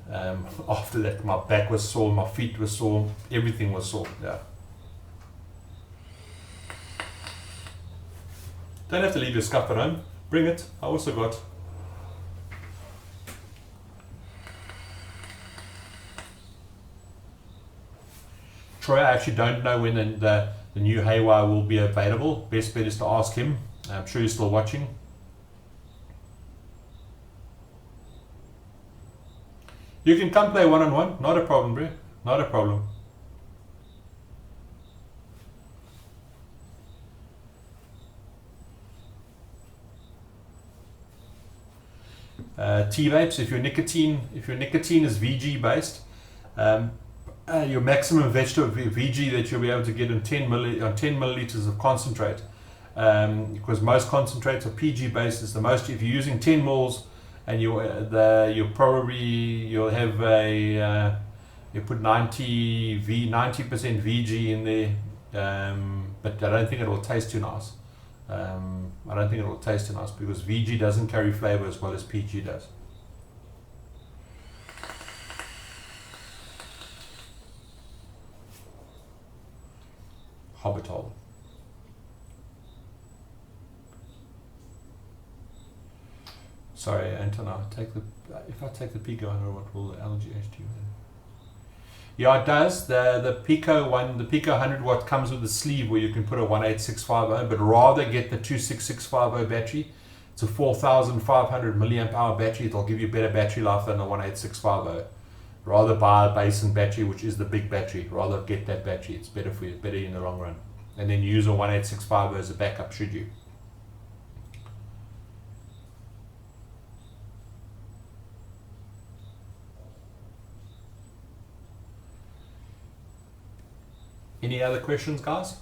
After that, my back was sore, my feet were sore, everything was sore. Yeah. Don't have to leave your scuff at home. Bring it. I also got. Troy, I actually don't know when the new Haywire will be available. Best bet is to ask him. I'm sure he's still watching. You can come play one-on-one. Not a problem, bro. Not a problem. T-vapes, if your nicotine is VG based, your maximum vegetable VG that you'll be able to get on 10 milliliters of concentrate, because most concentrates are PG based, is the most. If you're using 10 mils and you'll have a you put 90% VG in there, but I don't think it will taste too nice. Because VG doesn't carry flavor as well as PG does. Hobbitol. Sorry, Anton, if I take the Pico 100, what will the allergy age do? Yeah, it does. The Pico one, the Pico 100 watt comes with a sleeve where you can put a 18650, but rather get the 26650 battery. It's a 4,500 milliamp hour battery. It'll give you better battery life than the 18650. Rather buy a basin battery, which is the big battery. Rather get that battery. It's better for you, better in the long run. And then use a 18650 as a backup should you. Any other questions, guys?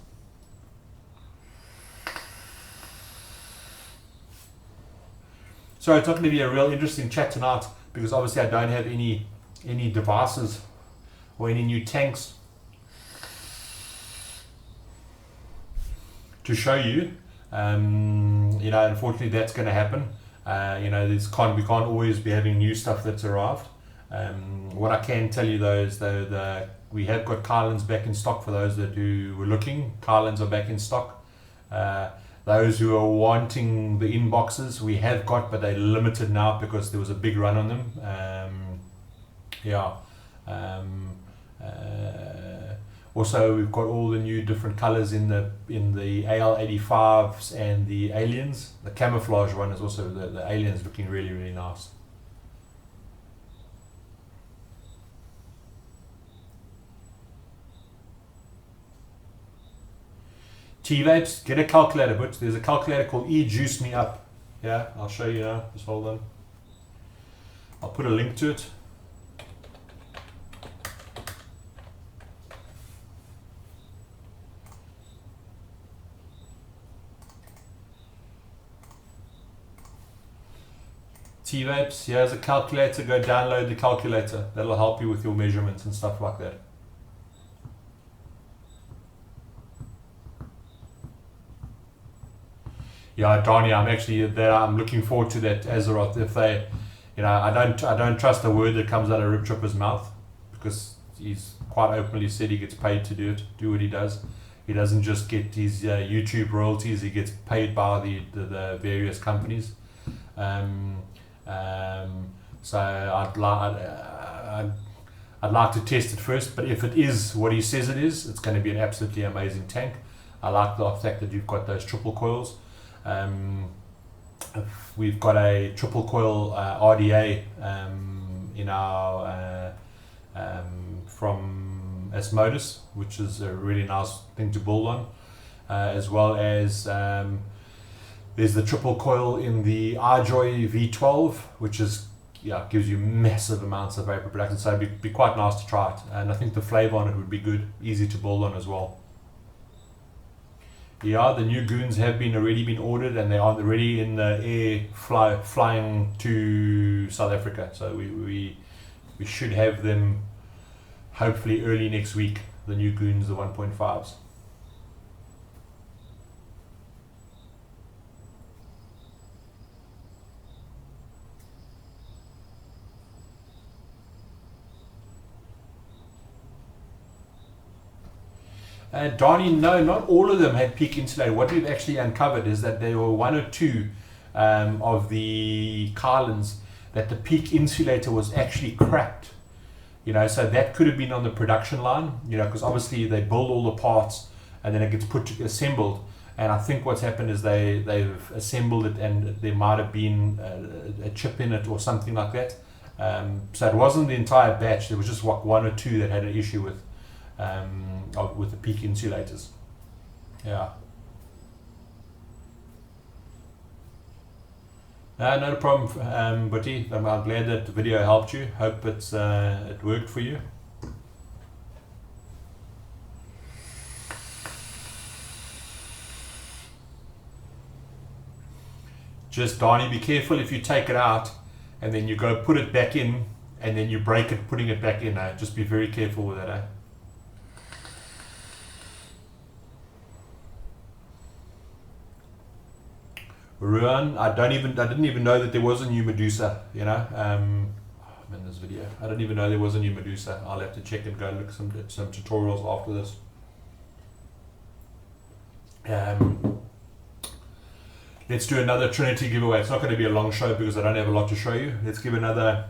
So it's not going to be a real interesting chat tonight because obviously I don't have any devices or any new tanks to show you. Unfortunately that's going to happen. We can't always be having new stuff that's arrived. What I can tell you though is we have got Kylands back in stock for those that were looking. Kylands are back in stock. Those who are wanting the inboxes, we have got, but they're limited now because there was a big run on them. Also, we've got all the new different colors in the AL85s and the Aliens. The camouflage one is also the Aliens looking really, really nice. T-vapes, get a calculator, but there's a calculator called E-Juice Me Up. Yeah, I'll show you now. Just hold on. I'll put a link to it. T-vapes, here's a calculator. Go download the calculator. That'll help you with your measurements and stuff like that. Yeah, Donnie, I'm looking forward to that Azeroth. If they, I don't trust a word that comes out of Rip Tripper's mouth, because he's quite openly said he gets paid to do what he does. He doesn't just get his YouTube royalties; he gets paid by the various companies. So I'd like to test it first, but if it is what he says it is, it's going to be an absolutely amazing tank. I like the fact that you've got those triple coils. We've got a triple coil RDA in our from Asmodus, which is a really nice thing to build on, as well as there's the triple coil in the iJoy V12, which is gives you massive amounts of vapor production, so it'd be quite nice to try it, and I think the flavor on it would be good, easy to build on as well. Yeah, the new goons have already been ordered, and they are already in the air flying to South Africa. So we should have them hopefully early next week. The new goons, the 1.5s. Donnie, no, not all of them had peak insulator. What we've actually uncovered is that there were one or two of the Carlins that the peak insulator was actually cracked. So that could have been on the production line, because obviously they build all the parts and then it gets assembled. And I think what's happened is they've assembled it and there might have been a chip in it or something like that. So it wasn't the entire batch. There was just one or two that had an issue with the peak insulators. Yeah. No problem, Buddy. I'm glad that the video helped you. Hope it worked for you. Just, Donnie, be careful if you take it out and then you go put it back in and then you break it putting it back in. Just be very careful with that. Ruan, I didn't even know that there was a new Medusa, I'm in this video. I didn't even know there was a new Medusa. I'll have to check and go look at some tutorials after this. Let's do another Trinity giveaway. It's not going to be a long show because I don't have a lot to show you. Let's give another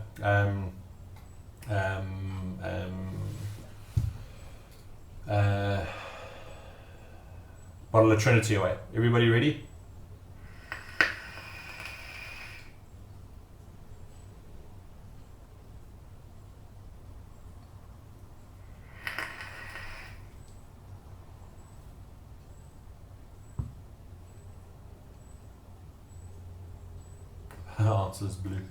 bottle of Trinity away. Everybody ready? Answers blue.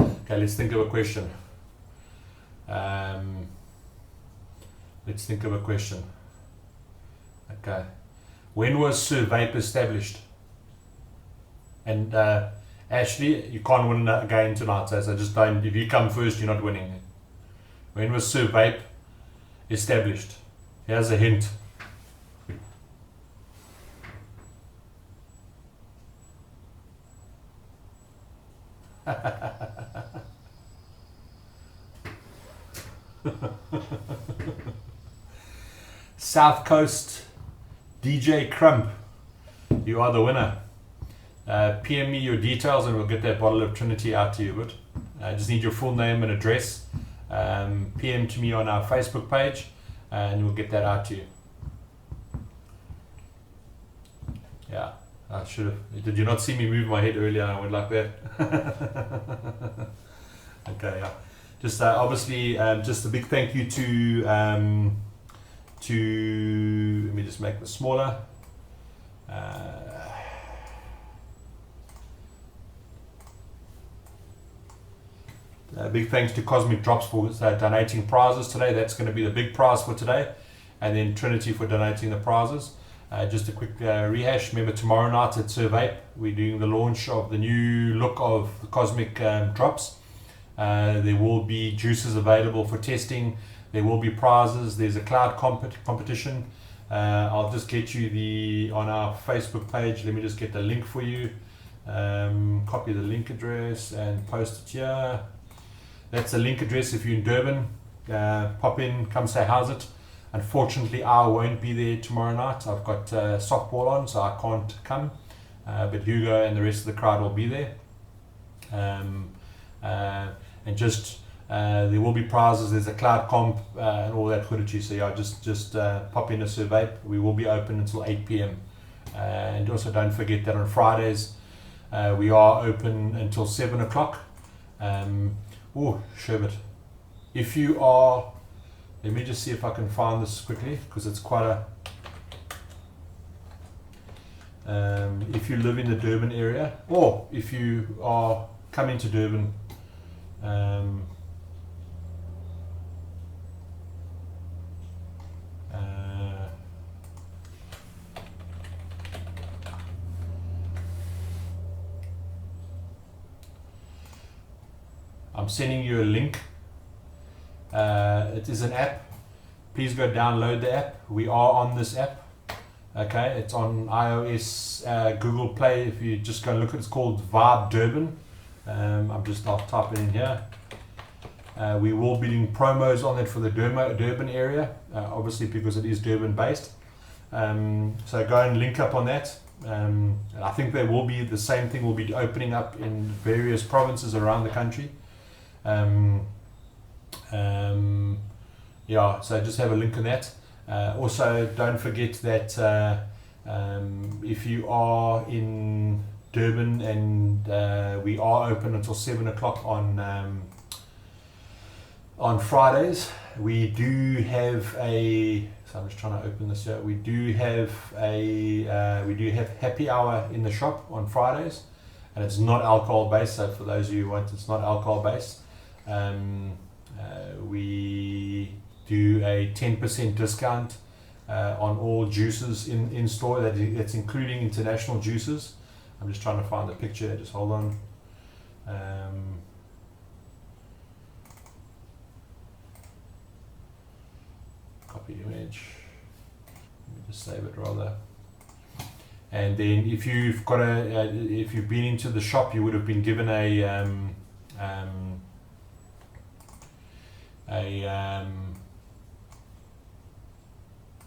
Okay, let's think of a question. Okay, when was Sir Vape established? And Ashley, you can't win a game tonight, so just don't. If you come first, you're not winning. When was Sir Vape established? Here's a hint. South Coast DJ Crump, you are the winner. PM me your details and we'll get that bottle of Trinity out to you. But I just need your full name and address. PM to me on our Facebook page and we'll get that out to you. Yeah, I should have. Did you not see me move my head earlier? I went like that. Okay, yeah. Just obviously, just a big thank you to to, let me just make this smaller. Big thanks to Cosmic Drops for donating prizes today. That's going to be the big prize for today. And then Trinity for donating the prizes. Just a quick rehash. Remember, tomorrow night at Vape, we're doing the launch of the new look of the Cosmic Drops. There will be juices available for testing. There will be prizes. There's a cloud competition. I'll just get you on our Facebook page. Let me just get the link for you. Copy the link address and post it here. That's the link address if you're in Durban. Pop in, come say how's it. Unfortunately, I won't be there tomorrow night. I've got softball on, so I can't come. But Hugo and the rest of the crowd will be there. And just there will be prizes. There's a cloud comp and all that footage. So yeah, just pop in a survey. We will be open until 8 p.m. And also don't forget that on Fridays we are open until 7 o'clock. Oh, Sherbet. If you are, let me just see if I can find this quickly, because it's quite a, if you live in the Durban area, or if you are coming to Durban, I'm sending you a link. It is an app. Please go download the app. We are on this app. Okay, it's on iOS, Google Play. If you just go look at it, it's called Vibe Durban. I'll type it in here. We will be doing promos on it for the Durban area, obviously because it is Durban based. So go and link up on that. I think there will be the same thing will be opening up in various provinces around the country. Yeah, so just have a link on that. Also, don't forget that if you are in Durban and we are open until 7 o'clock on Fridays, we do have a. So I'm just trying to open this here. We do have happy hour in the shop on Fridays, and it's not alcohol based. So for those of you who want, it's not alcohol based. We do a 10% discount on all juices in store. That's including international juices. I'm just trying to find the picture. Just hold on. Copy image. Let me just save it rather. And then if you've got if you've been into the shop, you would have been given a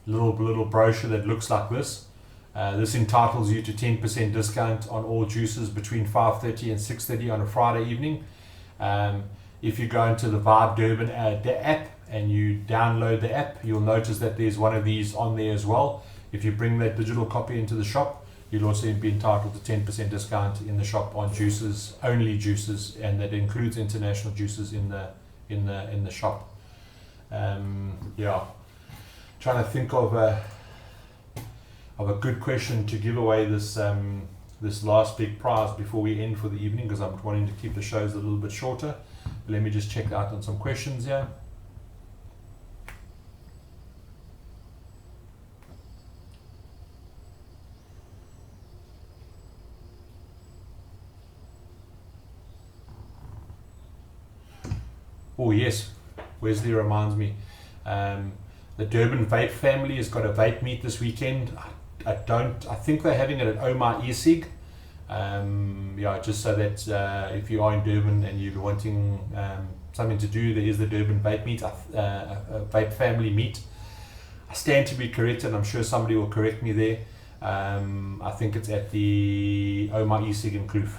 little brochure that looks like this. This entitles you to 10% discount on all juices between 5:30 and 6:30 on a Friday evening. If you go into the Vibe Durban app and you download the app, you'll notice that there's one of these on there as well. If you bring that digital copy into the shop, you'll also be entitled to 10% discount in the shop on juices, only juices, and that includes international juices in the shop. Yeah, trying to think of a good question to give away this this last big prize before we end for the evening, because I'm wanting to keep the shows a little bit shorter. Let me just check out on some questions here. Oh yes, Wesley reminds me. The Durban Vape family has got a vape meet this weekend. I think they're having it at Omar E-Sig. Yeah, just so that if you are in Durban and you're wanting something to do, there is the Durban Vape meet, a vape family meet. I stand to be corrected. I'm sure somebody will correct me there. I think it's at the Omar E-Sig in Kloof.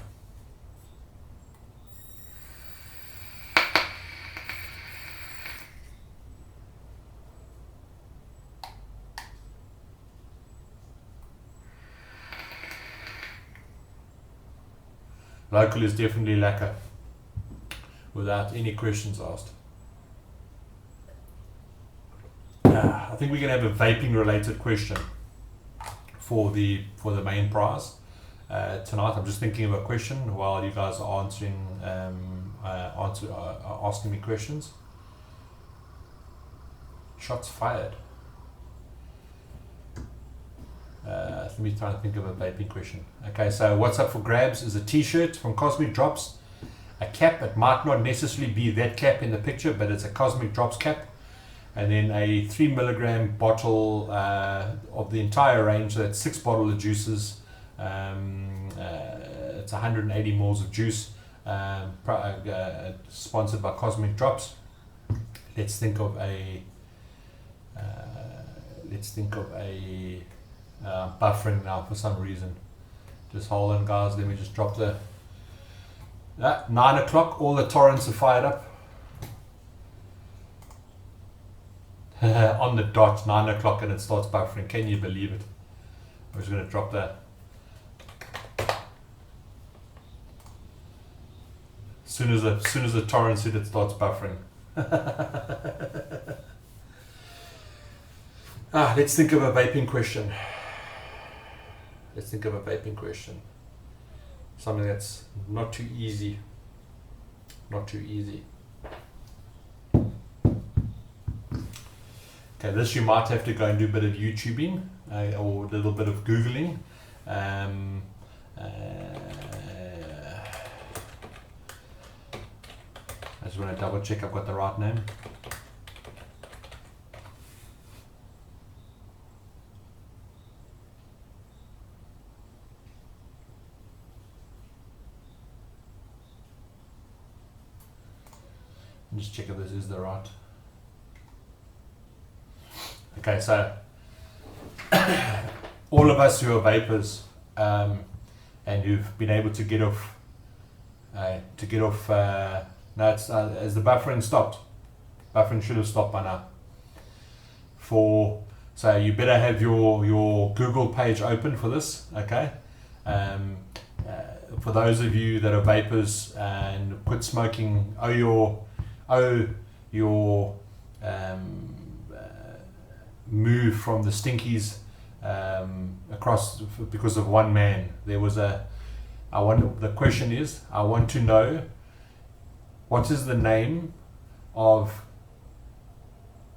Local is definitely lacquer, without any questions asked. I think we're going to have a vaping related question for the main prize tonight. I'm just thinking of a question while you guys are answering, asking me questions. Shots fired. Let me try and think of a vaping question. Okay, so what's up for grabs is a t-shirt from Cosmic Drops, a cap. It might not necessarily be that cap in the picture, but it's a Cosmic Drops cap, and then a 3 milligram bottle of the entire range. So that's 6 bottles of juices. It's 180 mils of juice, sponsored by Cosmic Drops. Let's think of a buffering now for some reason. Just hold on, guys. Let me just drop the 9 o'clock. All the torrents are fired up. On the dot, 9 o'clock, and it starts buffering. Can you believe it? I'm just going to drop that. As soon as the torrents hit, it starts buffering. Let's think of a vaping question. Something that's not too easy. Okay, this you might have to go and do a bit of YouTubing or a little bit of Googling. I just want to double check I've got the right name. Just check if this is the right. Okay, so all of us who are vapors and who've been able to get off, as the buffering stopped. Buffering should have stopped by now. So you better have your Google page open for this, okay? For those of you that are vapors and quit smoking, your move from the stinkies across because of one man. The question is, I want to know what is the name of,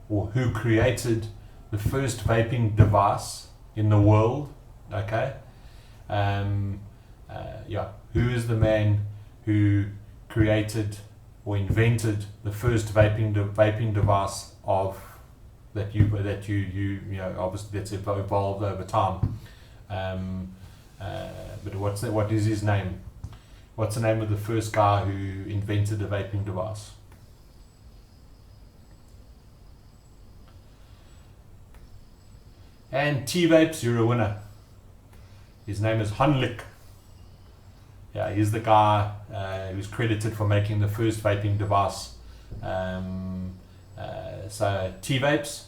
or who created the first vaping device in the world, okay? Who is the man who created or invented the first vaping device that obviously that's evolved over time. But what is his name? What's the name of the first guy who invented a vaping device? And T-Vapes, you're a winner. His name is Honlik. Yeah, he's the guy who's credited for making the first vaping device. So T-Vapes,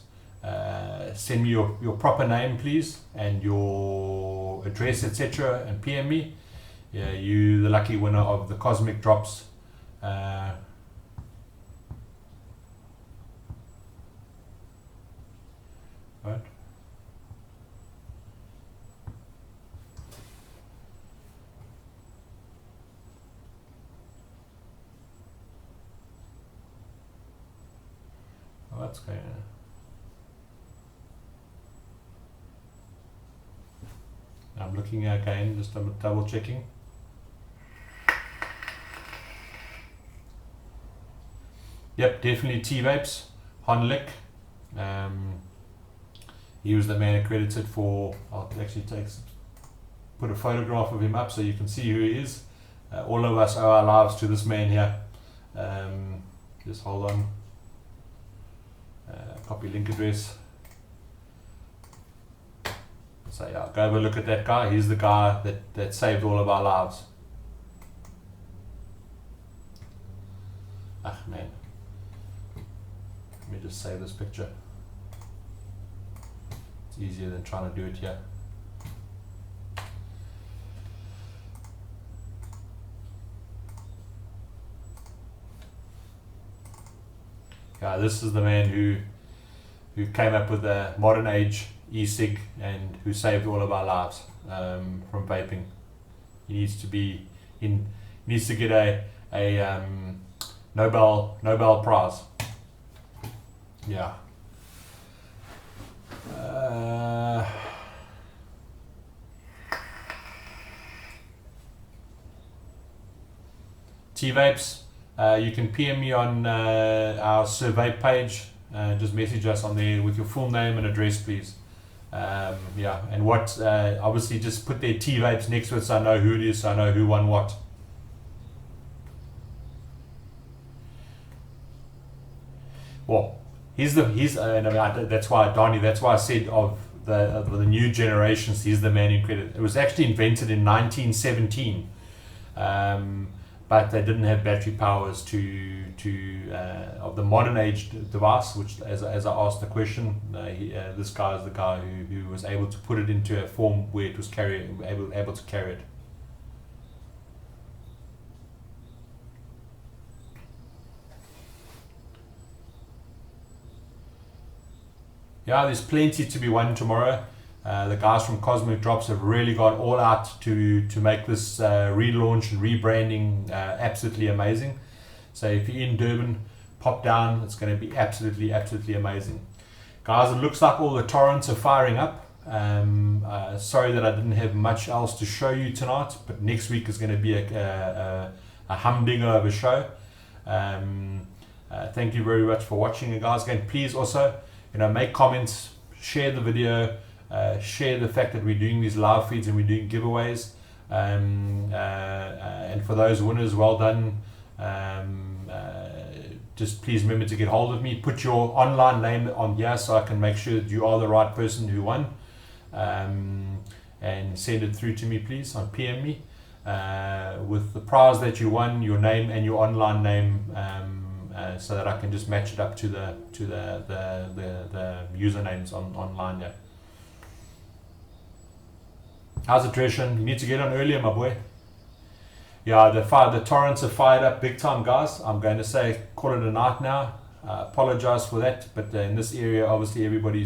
send me your proper name, please, and your address, etc., and PM me. Yeah, you the lucky winner of the Cosmic Drops. Right. That's going on. I'm looking again, just double checking. Yep, definitely T-Vapes, Honlik. He was the man accredited for, I'll actually put a photograph of him up so you can see who he is. All of us owe our lives to this man here. Just hold on. Copy link address. So yeah, go have a look at that guy. He's the guy that saved all of our lives. Ah man. Let me just save this picture. It's easier than trying to do it here. Yeah, this is the man who who came up with a modern age e-cig and who saved all of our lives from vaping. He needs to be in. Needs to get a Nobel Prize. Yeah. T-Vapes, you can PM me on our survey page. Just message us on there with your full name and address, please. Yeah, and what, obviously just put their T-Vapes next to it so I know who it is, so I know who won what. Well, that's why Donnie, that's why I said of the new generations, he's the man in credit. It was actually invented in 1917, but they didn't have battery powers of the modern age device. Which, as I asked the question, this guy is the guy who was able to put it into a form where it was able to carry it. Yeah, there's plenty to be won tomorrow. The guys from Cosmic Drops have really gone all out to make this relaunch and rebranding absolutely amazing. So if you're in Durban, pop down. It's going to be absolutely amazing. Guys, it looks like all the torrents are firing up. Sorry that I didn't have much else to show you tonight, but next week is going to be a humdinger of a show. Thank you very much for watching, guys. Again, please also, make comments, share the video, share the fact that we're doing these live feeds and we're doing giveaways. And for those winners, well done. Just please remember to get hold of me. Put your online name on here so I can make sure that you are the right person who won. And send it through to me, please, on PM me with the prize that you won, your name and your online name. So that I can just match it up to the usernames online there. How's it, Trishan? You need to get on earlier, my boy. Yeah, the torrents are fired up big time, guys. I'm going to say call it a night now. Apologize for that, but in this area, obviously everybody's